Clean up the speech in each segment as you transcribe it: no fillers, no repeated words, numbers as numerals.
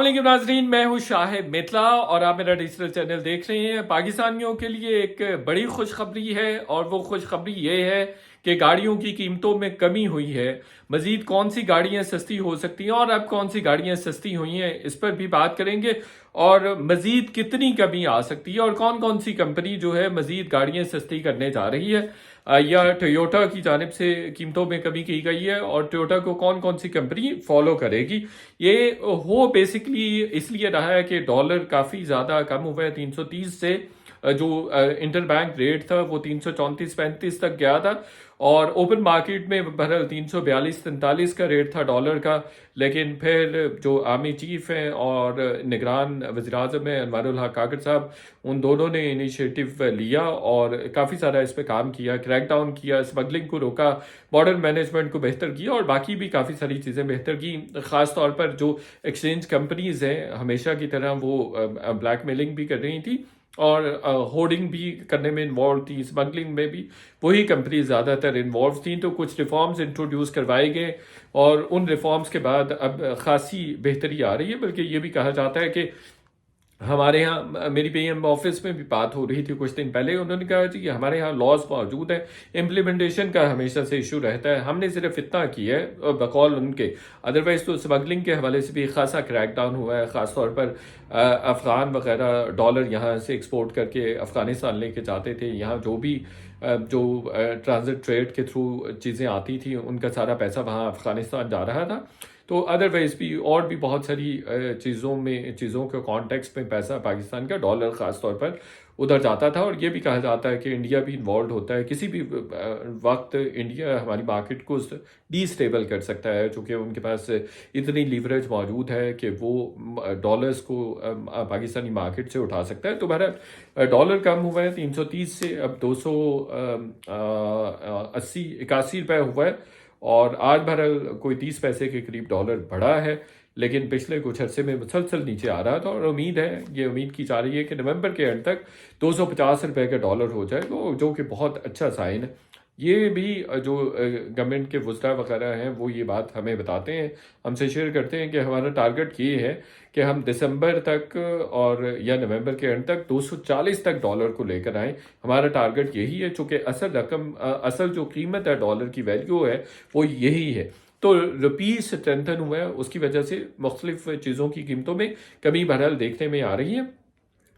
वालेकुम नाजरीन, मैं हूँ शाहिद मितला और आप मेरा डिजिटल चैनल देख रहे हैं। पाकिस्तानियों के लिए एक बड़ी खुशखबरी है और वो खुशखबरी ये है कि गाड़ियों की कीमतों में कमी हुई है। मजीद कौन सी गाड़ियाँ सस्ती हो सकती हैं और अब कौन सी गाड़ियाँ सस्ती हुई हैं, इस पर भी बात करेंगे। और मजीद कितनी कमी आ सकती है और कौन कौन सी कंपनी जो है मजीद गाड़ियाँ सस्ती करने जा रही है, या टोयोटा की जानिब से कीमतों में कमी की गई है और टोयोटा को कौन कौन सी कंपनी फॉलो करेगी। ये हो बेसिकली इसलिए रहा है कि डॉलर काफ़ी ज़्यादा कम हुआ है 330 से। जो इंटर बैंक रेट था वो 334-35 तक गया था और ओपन मार्केट में बहरहाल 342-43 का रेट था डॉलर का। लेकिन फिर जो आर्मी चीफ हैं और निगरान वज़ीर-ए-आज़म हैं अनवरुल हक काकड़ साहब, उन दोनों ने इनिशिएटिव लिया और काफ़ी सारा इस पर काम किया, क्रैकडाउन किया, स्मगलिंग को रोका, बॉर्डर मैनेजमेंट को बेहतर किया और बाकी भी काफ़ी सारी चीज़ें बेहतर की। ख़ास तौर पर जो एक्सचेंज कंपनीज हैं हमेशा की तरह वो ब्लैकमेलिंग भी कर रही थी और होर्डिंग भी करने में इन्वॉल्व थी, स्मगलिंग में भी वही कंपनी ज़्यादातर इन्वॉल्व थी। तो कुछ रिफॉर्म्स इंट्रोड्यूस करवाए गए और उन रिफॉर्म्स के बाद अब खासी बेहतरी आ रही है। बल्कि ये भी कहा जाता है कि हमारे यहाँ, मेरी पीएम ऑफिस में भी बात हो रही थी कुछ दिन पहले, उन्होंने कहा जी कि हमारे यहाँ लॉज मौजूद है, इम्प्लीमेंटेशन का हमेशा से इशू रहता है, हमने सिर्फ इतना किया है बकौल उनके। अदरवाइज तो स्मगलिंग के हवाले से भी खासा क्रैकडाउन हुआ है। ख़ासतौर पर अफ़गान वगैरह डॉलर यहाँ से एक्सपोर्ट करके अफ़गानिस्तान लेके जाते थे। यहाँ जो भी जो ट्रांजिट ट्रेड के थ्रू चीज़ें आती थी उनका सारा पैसा वहाँ अफ़गानिस्तान जा रहा था। तो अदरवाइज भी और भी बहुत सारी चीज़ों के कॉन्टेक्स्ट में पैसा पाकिस्तान का, डॉलर ख़ास तौर पर उधर जाता था। और ये भी कहा जाता है कि इंडिया भी इन्वॉल्व होता है, किसी भी वक्त इंडिया हमारी मार्केट को डीस्टेबल कर सकता है, चूँकि उनके पास इतनी लीवरेज मौजूद है कि वो डॉलर्स को पाकिस्तानी मार्केट से उठा सकता है। तो बहरहाल डॉलर कम हुआ है 330 से अब 280-81 रुपये हुआ है और आज बहरहाल कोई 30 पैसे के करीब डॉलर बढ़ा है। लेकिन पिछले कुछ अरसे में मुसलसल नीचे आ रहा था और ये उम्मीद की जा रही है कि नवंबर के एंड तक 250 रुपये का डॉलर हो जाए, तो जो कि बहुत अच्छा साइन है। ये भी जो गवर्नमेंट के वज़रा वगैरह हैं वो ये बात हमें बताते हैं, हमसे शेयर करते हैं कि हमारा टारगेट ये है कि हम दिसंबर तक और या नवंबर के एंड तक 240 तक डॉलर को लेकर आएँ। हमारा टारगेट यही है, चूँकि असल जो कीमत है, डॉलर की वैल्यू है, वो यही है। तो रुपीस स्ट्रेंथन हुआ है, उसकी वजह से मुख्तलिफ चीज़ों की कीमतों में कमी बहरहाल देखने में आ रही है।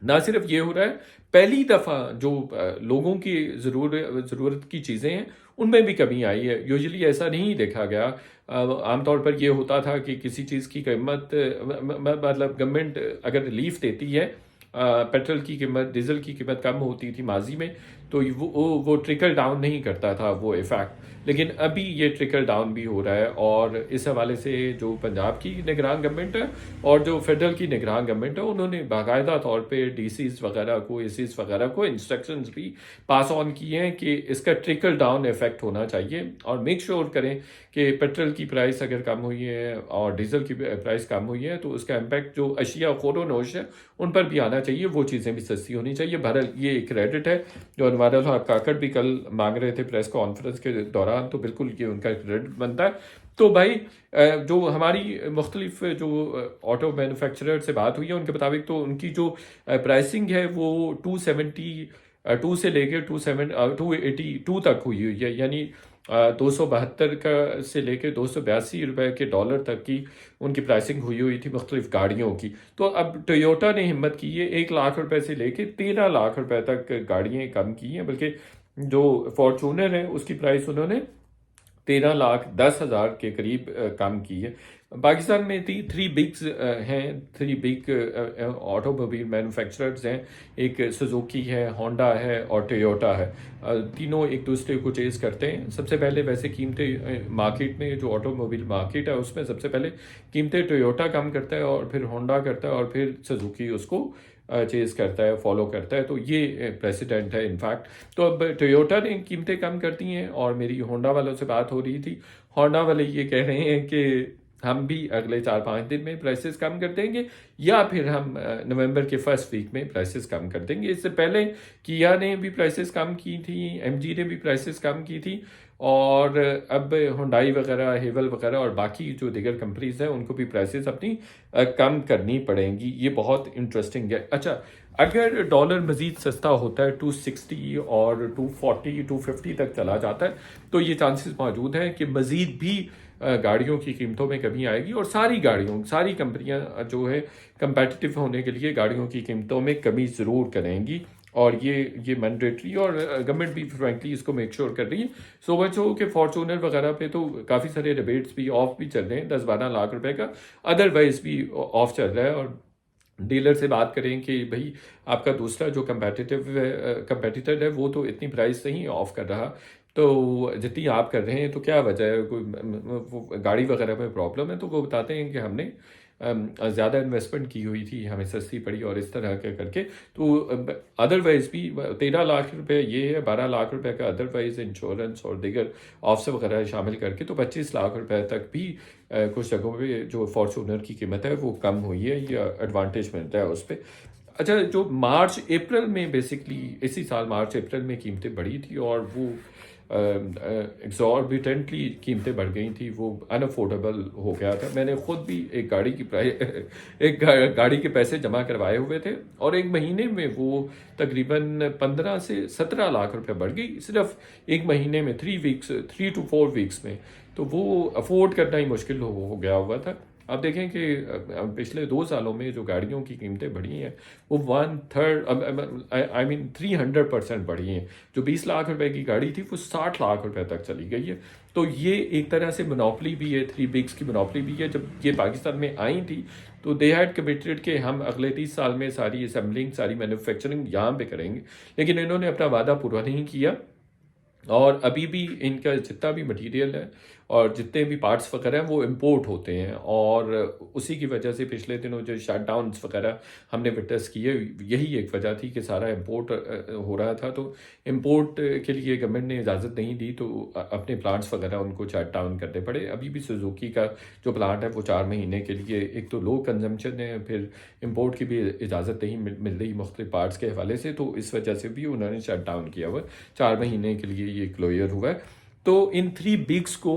ना सिर्फ ये हो रहा है, पहली दफ़ा जो लोगों की ज़रूरत की चीज़ें हैं उनमें भी कमी आई है। यूजुअली ऐसा नहीं देखा गया। आमतौर पर ये होता था कि किसी चीज़ की कीमत मतलब गवर्नमेंट अगर रिलीफ देती है, पेट्रोल की कीमत, डीजल की कीमत कम होती थी माजी में, तो वो ट्रिकल डाउन नहीं करता था वो इफ़ेक्ट। लेकिन अभी ये ट्रिकल डाउन भी हो रहा है और इस हवाले से जो पंजाब की निगरान गवर्नमेंट है और जो फेडरल की निगरान गवर्नमेंट है, उन्होंने बाकायदा तौर पे डीसीज वगैरह को, एसीज वगैरह को इंस्ट्रक्शंस भी पास ऑन किए हैं कि इसका ट्रिकल डाउन इफेक्ट होना चाहिए और मेक श्योर करें कि पेट्रोल की प्राइस अगर कम हुई है और डीजल की प्राइस कम हुई है तो उसका इम्पैक्ट जो अशिया खोरो नोश है उन पर भी आना चाहिए, वो चीज़ें भी सस्ती होनी चाहिए। बहरहाल ये एक क्रेडिट है जो अनवरुल हक काकड़ भी कल मांग रहे थे प्रेस कॉन्फ्रेंस के दौरान, तो बिल्कुल ये उनका क्रेडिट बनता है। तो भाई जो हमारी मुख्तलिफ जो ऑटो मैन्युफैक्चरर से बात हुई है उनके मुताबिक तो उनकी जो प्राइसिंग है वो 2 से लेकर 282 तक हुई है, यानी 272 का से लेकर 282 रुपये के डॉलर तक की उनकी प्राइसिंग हुई थी मुख्तलिफ गाड़ियों की। तो अब टोयोटा ने हिम्मत की है 1 लाख रुपए से लेकर 13 लाख रुपए तक गाड़ियाँ कम की हैं, बल्कि जो फॉर्चूनर है उसकी प्राइस उन्होंने 13,10,000 के करीब कम की है। पाकिस्तान में थ्री बिग ऑटोमोबाइल मैन्युफैक्चरर्स हैं, एक सुजुकी है, होंडा है और टोयोटा है। तीनों एक दूसरे को चेज़ करते हैं। सबसे पहले वैसे कीमतें मार्केट में, जो ऑटोमोबाइल मार्केट है उसमें सबसे पहले कीमतें टोयोटा कम करता है और फिर होंडा करता है और फिर सुजुकी उसको चेज़ करता है, फॉलो करता है। तो ये प्रेसिडेंट है इनफैक्ट। तो अब टोयोटा ने कीमतें कम कर दी हैं और मेरी होंडा वालों से बात हो रही थी, होंडा वाले ये कह रहे हैं कि हम भी अगले 4-5 दिन में प्राइसेस कम कर देंगे या फिर हम नवंबर के फर्स्ट वीक में प्राइसेस कम कर देंगे। इससे पहले किया ने भी प्राइसेस कम की थी, एमजी ने भी प्राइसेस कम की थी और अब हुंडई वगैरह, हेवल वगैरह और बाकी जो दीगर कंपनीज हैं उनको भी प्राइसेस अपनी कम करनी पड़ेंगी। ये बहुत इंटरेस्टिंग है। अच्छा, अगर डॉलर मज़ीद सस्ता होता है 260 और 240 250 तक चला जाता है तो ये चांसेस मौजूद हैं कि मज़ीद भी गाड़ियों की कीमतों में कमी आएगी और सारी कंपनियां जो है कंपेटिटिव होने के लिए गाड़ियों की कीमतों में कमी ज़रूर करेंगी। और ये मैंडेटरी और गवर्नमेंट भी फ्रैंकली इसको मेक श्योर कर रही है। सो मच हो कि फॉर्चूनर वगैरह पे तो काफ़ी सारे रिबेट्स भी ऑफ भी चल रहे हैं, 10-12 लाख रुपए का अदरवाइज भी ऑफ चल रहा है। और डीलर से बात करें कि भाई आपका दूसरा जो कंपेटिटर है वो तो इतनी प्राइस नहीं ऑफ कर रहा, तो जितनी आप कर रहे हैं तो क्या वजह है, कोई वो गाड़ी वगैरह में प्रॉब्लम है? तो वो बताते हैं कि हमने ज़्यादा इन्वेस्टमेंट की हुई थी, हमें सस्ती पड़ी और इस तरह के करके। तो अदरवाइज भी 13 लाख रुपए ये है, 12 लाख रुपए का अदरवाइज इंश्योरेंस और दीगर ऑफ्स वगैरह शामिल करके तो 25 लाख रुपए तक भी कुछ जगहों पे जो फॉर्चूनर की कीमत है वो कम हुई है या एडवांटेज मिलता है उस पर। अच्छा, जो मार्च अप्रैल में बेसिकली इसी साल मार्च अप्रैल में कीमतें बढ़ी थी और वो एग्जॉर्बिटेंटली कीमतें बढ़ गई थी, वो अनअफोर्डेबल हो गया था। मैंने खुद भी गाड़ी के पैसे जमा करवाए हुए थे और एक महीने में वो तकरीबन 15 से 17 लाख रुपए बढ़ गई सिर्फ एक महीने में, 3 to 4 वीक्स में। तो वो अफोर्ड करना ही मुश्किल हो गया हुआ था। अब देखें कि पिछले 2 सालों में जो गाड़ियों की कीमतें बढ़ी हैं वो 1/3 आई मीन 300% बढ़ी हैं। जो 20 लाख रुपए की गाड़ी थी वो 60 लाख रुपए तक चली गई है। तो ये एक तरह से मोनोपली भी है, 3 बिग्स की मोनोपली भी है। जब ये पाकिस्तान में आई थी तो दे हैड कमिटेड कि हम अगले 30 साल में सारी असेंबलिंग, सारी मैन्युफैक्चरिंग यहाँ पे करेंगे, लेकिन इन्होंने अपना वादा पूरा नहीं किया। और अभी भी इनका जितना भी मटेरियल है और जितने भी पार्ट्स वगैरह हैं वो इंपोर्ट होते हैं और उसी की वजह से पिछले दिनों जो शटडाउन्स वगैरह हमने विटनेस किए, यही एक वजह थी कि सारा इंपोर्ट हो रहा था। तो इंपोर्ट के लिए गवर्नमेंट ने इजाज़त नहीं दी तो अपने प्लांट्स वगैरह उनको शट डाउन करने पड़े। अभी भी सुजुकी का जो प्लांट है वो 4 महीने के लिए, एक तो लो कंजम्पशन है, फिर इंपोर्ट की भी इजाज़त नहीं मिल रही मुख्तलिफ पार्ट्स के हवाले से, तो इस वजह से भी उन्होंने शट डाउन किया हुआ 4 महीने के लिए ये क्लोजर हुआ है। तो इन 3 बिग्स को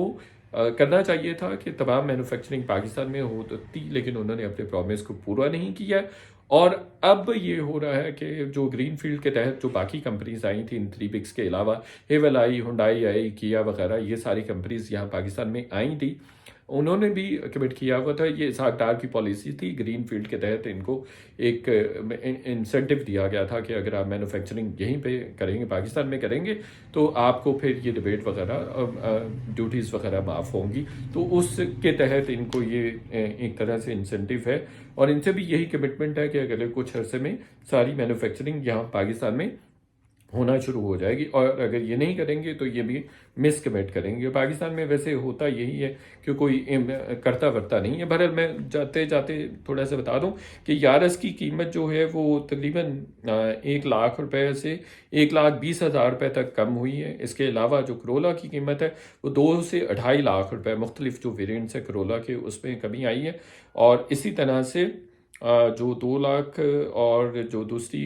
करना चाहिए था कि तमाम मैन्युफैक्चरिंग पाकिस्तान में होती, लेकिन उन्होंने अपने प्रॉमिस को पूरा नहीं किया। और अब ये हो रहा है कि जो ग्रीन फील्ड के तहत जो बाकी कंपनीज आई थी इन 3 बिग्स के अलावा, हेवल आई, हुंडई आई, किया वगैरह, ये सारी कंपनीज यहाँ पाकिस्तान में आई थी, उन्होंने भी कमिट किया हुआ था। ये सरकार की पॉलिसी थी, ग्रीन फील्ड के तहत इनको एक इंसेंटिव दिया गया था कि अगर आप मैन्युफैक्चरिंग यहीं पे करेंगे, पाकिस्तान में करेंगे, तो आपको फिर ये डिबेट वगैरह, ड्यूटीज़ वगैरह माफ़ होंगी। तो उसके तहत इनको ये एक तरह से इंसेंटिव है और इनसे भी यही कमिटमेंट है कि अगले कुछ अरसे में सारी मैन्युफैक्चरिंग यहाँ पाकिस्तान में होना शुरू हो जाएगी। और अगर ये नहीं करेंगे तो ये भी मिस कमिट करेंगे। पाकिस्तान में वैसे होता यही है कि कोई करता वर्ता नहीं है। बहरहाल मैं जाते जाते थोड़ा सा बता दूं कि यारस की कीमत जो है वो तकरीबन 1 लाख रुपए से 1,20,000 रुपए तक कम हुई है। इसके अलावा जो करोला की कीमत है वो 2 से 2.5 लाख रुपए, मुख्तलिफ जो वेरियंट्स है करोला के उसमें कमी आई है। और इसी तरह से जो 2 लाख और जो दूसरी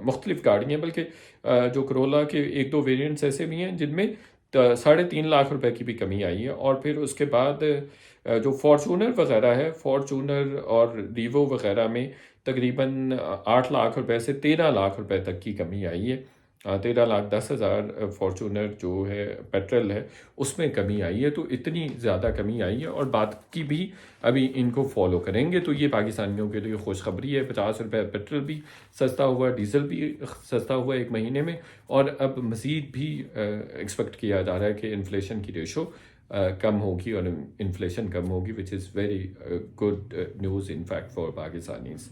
मुख्तलिफ गाड़ियाँ, बल्कि जो करोला के 1-2 वेरिएंट्स ऐसे भी हैं जिनमें 3.5 लाख रुपए की भी कमी आई है। और फिर उसके बाद जो फॉर्चूनर वगैरह है, फॉर्चूनर और रीवो वगैरह में तकरीबन 8 लाख रुपए से 13 लाख रुपए तक की कमी आई है। 13,10,000 फॉर्चूनर जो है पेट्रोल है उसमें कमी आई है। तो इतनी ज़्यादा कमी आई है और बाकी भी अभी इनको फॉलो करेंगे। तो ये पाकिस्तानियों के लिए खुशखबरी है। 50 रुपये पेट्रोल भी सस्ता हुआ, डीजल भी सस्ता हुआ एक महीने में। और अब मज़ीद भी एक्सपेक्ट किया जा रहा है कि इन्फ्लेशन की रेशो कम होगी और इन्फ्लेशन कम होगी, which is very good news in fact for Pakistanis.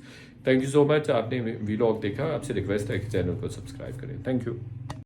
Thank you so much. आपने वीलॉग देखा, आपसे रिक्वेस्ट है कि चैनल को सब्सक्राइब करें। Thank you.